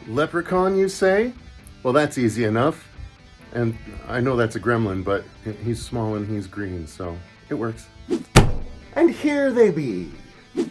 Leprechaun, you say? Well, that's easy enough. And I know that's a gremlin, but he's small and he's green, so it works. And here they be.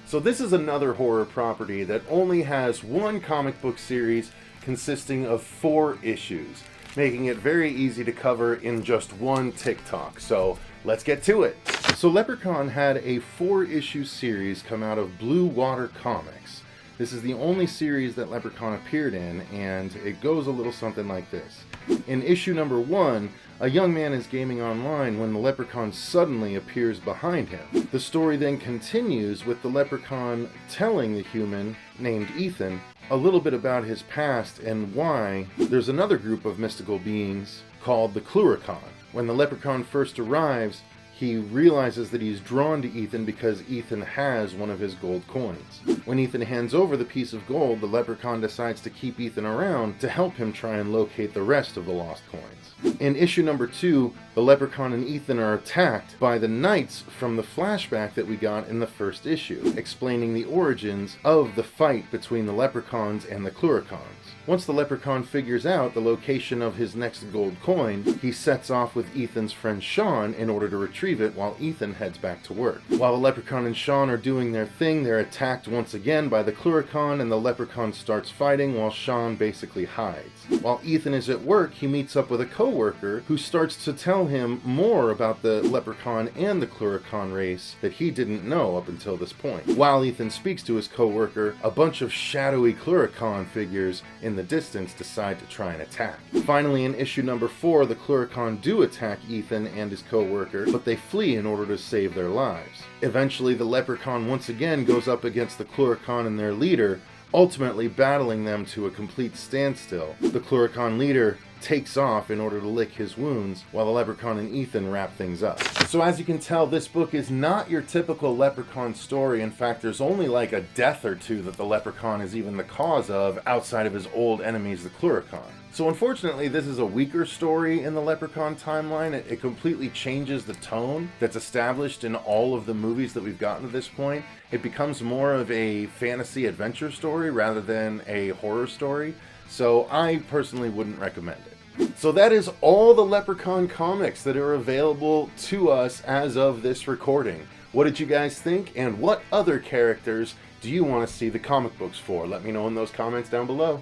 So this is another horror property that only has one comic book series consisting of 4 issues, making it very easy to cover in just one TikTok. So let's get to it. So Leprechaun had a 4-issue series come out of Blue Water Comics. This is the only series that Leprechaun appeared in, and it goes a little something like this. In issue number 1, a young man is gaming online when the Leprechaun suddenly appears behind him. The story then continues with the Leprechaun telling the human, named Ethan, a little bit about his past and why there's another group of mystical beings called the LEPRECHAUN. When the Leprechaun first arrives, he realizes that he's drawn to Ethan because Ethan has one of his gold coins. When Ethan hands over the piece of gold, the Leprechaun decides to keep Ethan around to help him try and locate the rest of the lost coins. In issue number 2, the Leprechaun and Ethan are attacked by the knights from the flashback that we got in the first issue, explaining the origins of the fight between the Leprechauns and the LEPRECHAUNs. Once the Leprechaun figures out the location of his next gold coin, he sets off with Ethan's friend Sean in order to retrieve it while Ethan heads back to work. While the Leprechaun and Sean are doing their thing, they're attacked once again by the LEPRECHAUN, and the Leprechaun starts fighting while Sean basically hides. While Ethan is at work, he meets up with a co-worker who starts to tell him more about the Leprechaun and the LEPRECHAUN race that he didn't know up until this point. While Ethan speaks to his co-worker, a bunch of shadowy LEPRECHAUN figures in the distance decide to try and attack. Finally, in issue number 4, the LEPRECHAUN do attack Ethan and his co-worker, but they flee in order to save their lives. Eventually, the Leprechaun once again goes up against the LEPRECHAUN and their leader, ultimately battling them to a complete standstill. The LEPRECHAun leader takes off in order to lick his wounds, while the Leprechaun and Ethan wrap things up. So as you can tell, this book is not your typical Leprechaun story. In fact, there's only like a death or two that the Leprechaun is even the cause of outside of his old enemies, the LEPRECHAun. So unfortunately, this is a weaker story in the Leprechaun timeline. It completely changes the tone that's established in all of the movies that we've gotten to this point. It becomes more of a fantasy adventure story rather than a horror story. So I personally wouldn't recommend it. So that is all the Leprechaun comics that are available to us as of this recording. What did you guys think, and what other characters do you want to see the comic books for? Let me know in those comments down below.